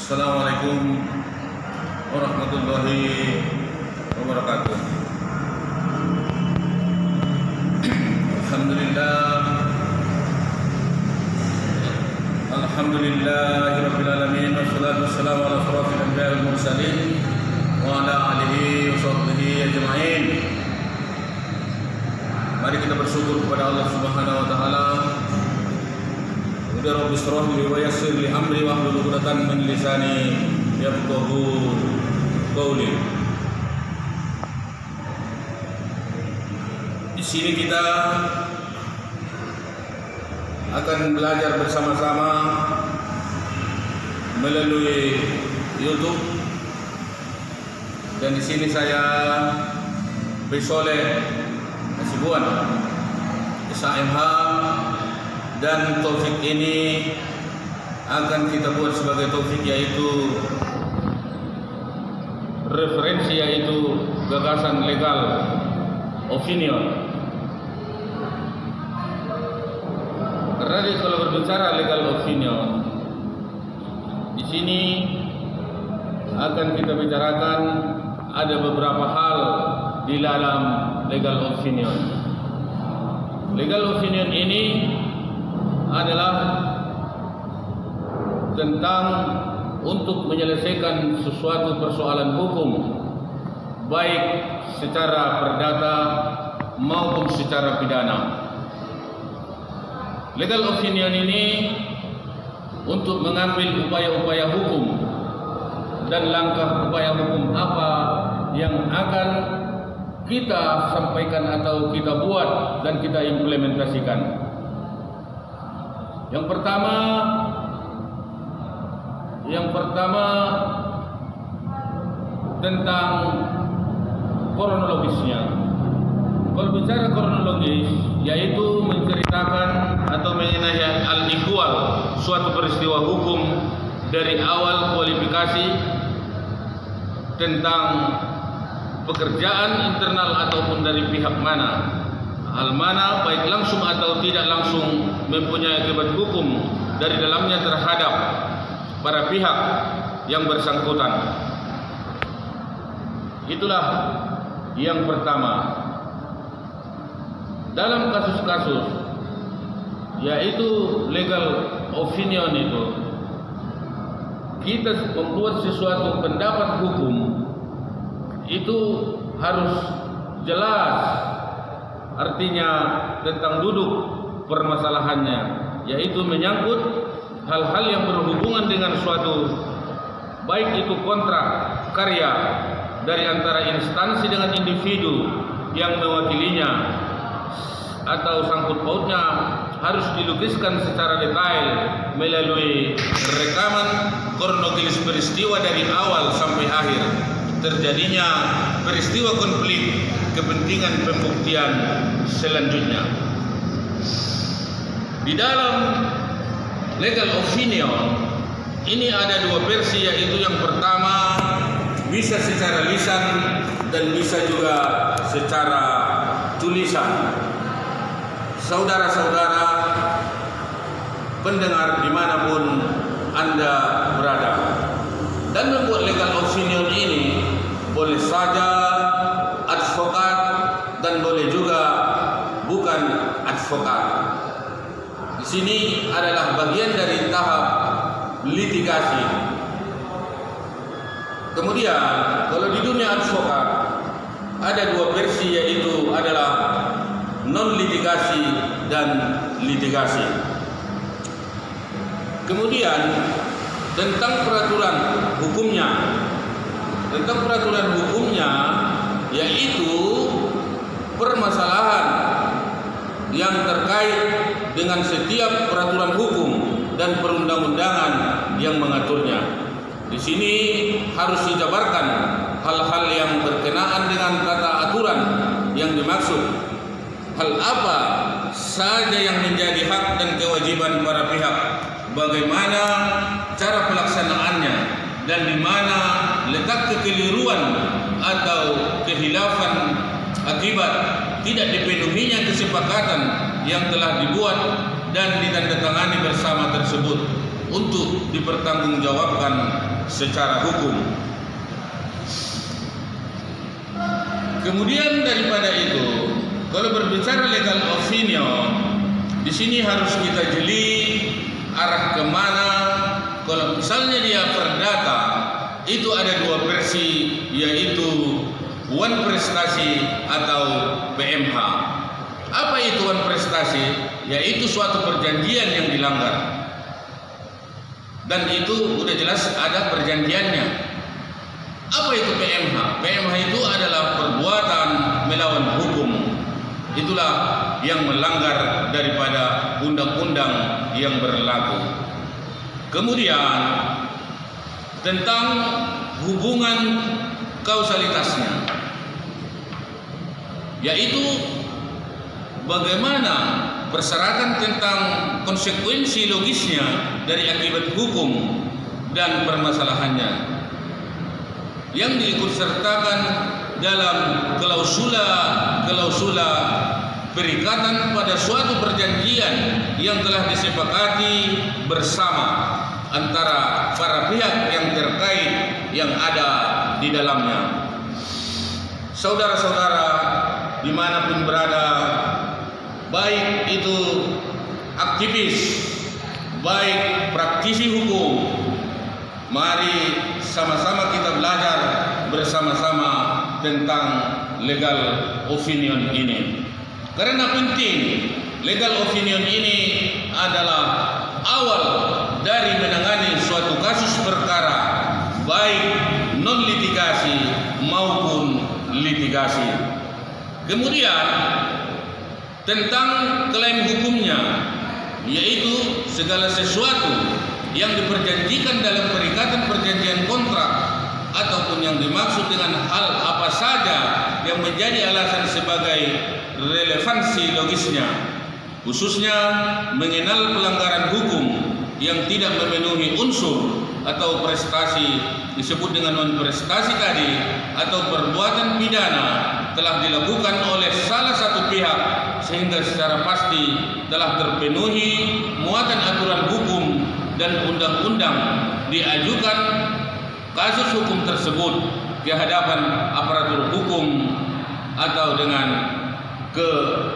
Assalamualaikum warahmatullahi wabarakatuh. Alhamdulillahirabbil alamin wassalatu wassalamu ala asyrafil anbiya'i wal mursalin wa ala alihi wa sahbihi ajma'in. Mari kita bersyukur kepada Allah Subhanahu wa taala. Ya Rabbi shrah li wa yassir li amri wahlul 'uqdatam min lisani yafqahu qawli. Di sini kita akan belajar bersama-sama melalui YouTube, dan di sini saya Bisoleh Hasibuan SHMH, dan taufik ini akan kita buat sebagai taufik, yaitu referensi, yaitu gagasan legal opinion. Karena kalau berbicara legal opinion, di sini akan kita bicarakan ada beberapa hal di dalam legal opinion. Legal opinion ini adalah tentang untuk menyelesaikan sesuatu persoalan hukum, baik secara perdata maupun secara pidana. Legal opinion ini untuk mengambil upaya-upaya hukum dan langkah upaya hukum apa yang akan kita sampaikan atau kita buat dan kita implementasikan. Yang pertama tentang kronologisnya. Kalau bicara kronologis, yaitu menceritakan atau mengenai al-ihwal suatu peristiwa hukum dari awal kualifikasi tentang pekerjaan internal ataupun dari pihak mana, hal mana baik langsung atau tidak langsung mempunyai akibat hukum dari dalamnya terhadap para pihak yang bersangkutan. Itulah yang pertama. Dalam kasus-kasus, yaitu legal opinion itu, kita membuat sesuatu pendapat hukum itu harus jelas, artinya tentang duduk permasalahannya, yaitu menyangkut hal-hal yang berhubungan dengan suatu, baik itu kontrak karya dari antara instansi dengan individu yang mewakilinya, atau sangkut pautnya harus dilukiskan secara detail melalui rekaman kronologis peristiwa dari awal sampai akhir terjadinya peristiwa konflik kepentingan pembuktian selanjutnya. Di dalam legal opinion ini ada dua versi, yaitu yang pertama bisa secara lisan dan bisa juga secara tulisan. Saudara-saudara pendengar dimanapun Anda berada, dan membuat legal opinion ini boleh saja advokat dan boleh juga bukan advokat. Di sini adalah bagian dari tahap litigasi. Kemudian kalau di dunia advokat ada dua versi, yaitu adalah non litigasi dan litigasi. Kemudian tentang peraturan hukumnya, yaitu permasalahan yang terkait dengan setiap peraturan hukum dan perundang-undangan yang mengaturnya. Di sini harus dijabarkan hal-hal yang berkenaan dengan tata aturan yang dimaksud. Hal apa saja yang menjadi hak dan kewajiban para pihak, bagaimana cara pelaksanaannya, dan di mana letak kekeliruan atau kehilafan akibat tidak dipenuhinya kesepakatan yang telah dibuat dan ditandatangani bersama tersebut. untuk dipertanggungjawabkan secara hukum. Kemudian daripada itu, kalau berbicara legal opinion, di sini harus kita jeli arah kemana. Kalau misalnya dia perdata, itu ada dua versi, yaitu one prestasi atau PMH. Apa itu one prestasi? Yaitu suatu perjanjian yang dilanggar. Dan itu udah jelas ada perjanjiannya. Apa itu PMH? PMH itu adalah perbuatan melawan hukum. Itulah yang melanggar daripada undang-undang yang berlaku. Kemudian tentang hubungan kausalitasnya, yaitu bagaimana persyaratan tentang konsekuensi logisnya dari akibat hukum dan permasalahannya yang diikutsertakan dalam klausula perikatan pada suatu perjanjian yang telah disepakati bersama antara para pihak yang terkait yang ada di dalamnya. Saudara-saudara dimanapun berada, baik itu aktivis, baik praktisi hukum, mari sama-sama kita belajar bersama-sama tentang legal opinion ini. Karena penting, legal opinion ini adalah awal dari menangani suatu kasus perkara, baik non litigasi maupun litigasi. Kemudian tentang klaim hukumnya, yaitu segala sesuatu yang diperjanjikan dalam perikatan perjanjian kontrak ataupun yang dimaksud dengan hal apa saja yang menjadi alasan sebagai relevansi logisnya, khususnya mengenal pelanggaran hukum yang tidak memenuhi unsur atau prestasi disebut dengan non prestasi tadi, atau perbuatan pidana telah dilakukan oleh salah satu pihak sehingga secara pasti telah terpenuhi muatan aturan hukum dan undang-undang, diajukan kasus hukum tersebut ke hadapan aparatur hukum atau dengan ke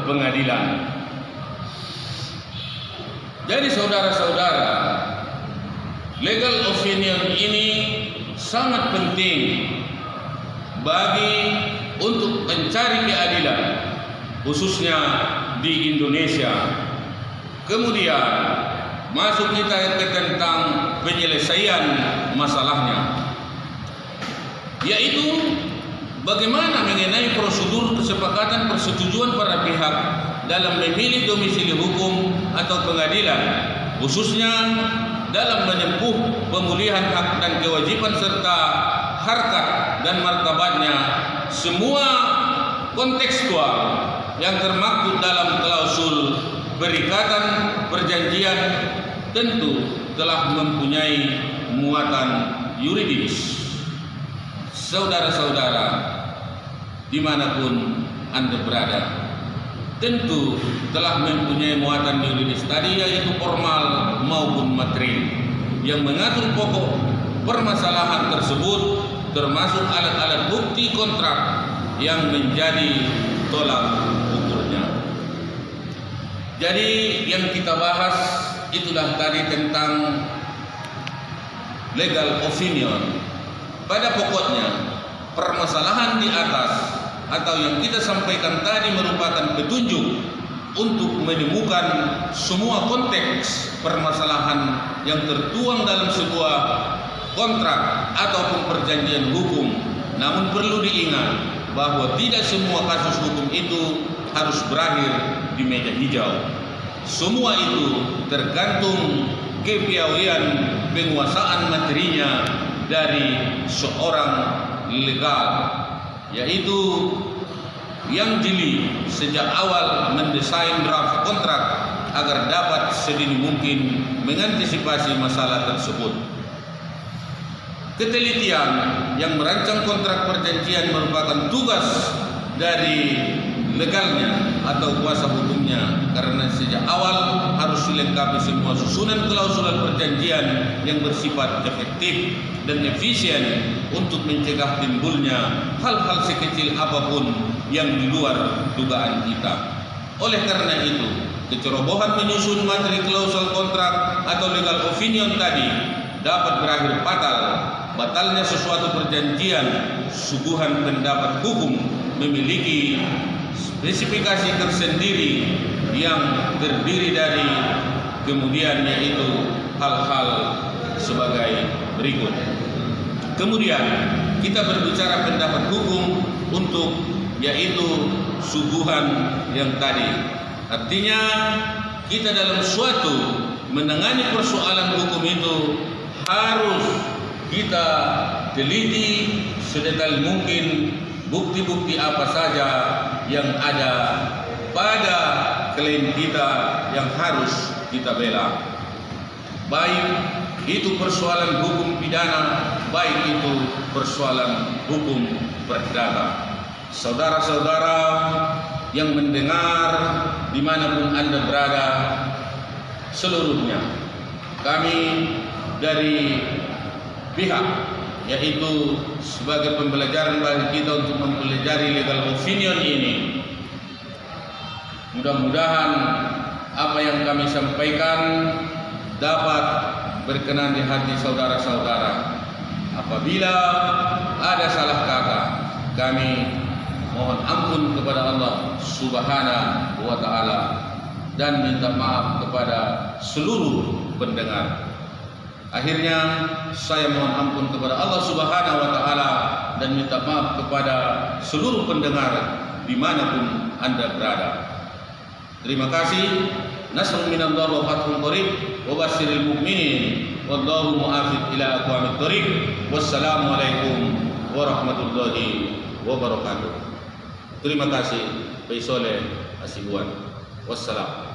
pengadilan. Jadi saudara-saudara, legal opinion ini sangat penting bagi untuk mencari keadilan, khususnya di Indonesia. Kemudian masuk kita ke tentang penyelesaian masalahnya, yaitu bagaimana mengenai prosedur kesepakatan persetujuan para pihak dalam memilih domisili hukum atau pengadilan, khususnya dalam menempuh pemulihan hak dan kewajiban serta harkat dan martabatnya. Semua kontekstual yang termaktub dalam klausul perikatan perjanjian tentu telah mempunyai muatan yuridis. Saudara-saudara dimanapun Anda berada, tentu telah mempunyai muatan yuridis tadi, yaitu formal maupun materi, yang mengatur pokok permasalahan tersebut, termasuk alat-alat bukti kontrak yang menjadi tolak ukurnya. Jadi yang kita bahas itulah tadi tentang legal opinion. Pada pokoknya permasalahan di atas atau yang kita sampaikan tadi merupakan petunjuk untuk menemukan semua konteks permasalahan yang tertuang dalam sebuah kontrak ataupun perjanjian hukum. Namun perlu diingat bahwa tidak semua kasus hukum itu harus berakhir di meja hijau. Semua itu tergantung kepiawaian penguasaan materinya dari seorang legal, yaitu yang jeli sejak awal mendesain draft kontrak agar dapat sedini mungkin mengantisipasi masalah tersebut. Ketelitian yang merancang kontrak perjanjian merupakan tugas dari legalnya atau kuasa hukumnya karena sejak awal harus dilengkapi semua susunan klausul perjanjian yang bersifat efektif dan efisien untuk mencegah timbulnya hal-hal sekecil apapun yang di luar dugaan kita. Oleh karena itu, kecerobohan menyusun materi klausul kontrak atau legal opinion tadi dapat berakhir fatal. Batalnya sesuatu perjanjian, suguhan pendapat hukum memiliki spesifikasi tersendiri yang terdiri dari kemudian yaitu hal-hal sebagai berikut. Kemudian kita berbicara pendapat hukum untuk yaitu suguhan yang tadi. Artinya kita dalam suatu menangani persoalan hukum itu harus kita teliti sedetail mungkin bukti-bukti apa saja yang ada pada klaim kita yang harus kita bela. Baik itu persoalan hukum pidana, baik itu persoalan hukum perdata. Saudara-saudara yang mendengar dimanapun Anda berada, seluruhnya kami dari pihak yaitu sebagai pembelajaran bagi kita untuk mempelajari legal opinion ini, mudah-mudahan apa yang kami sampaikan dapat berkenan di hati saudara-saudara. Apabila ada salah kata, kami mohon ampun kepada Allah Subhanahu wa taala dan minta maaf kepada seluruh pendengar. Akhirnya saya mohon ampun kepada Allah Subhanahu wa taala dan minta maaf kepada seluruh pendengar dimanapun Anda berada. Terima kasih. Nasrun minallahi wa fathun qarib wa basyiril mu'minin wallahu mu'afid ila aqwamit thoriq. Wassalamualaikum warahmatullahi wabarakatuh. Terima kasih. Baik Soleh Asibuan. Wassalam.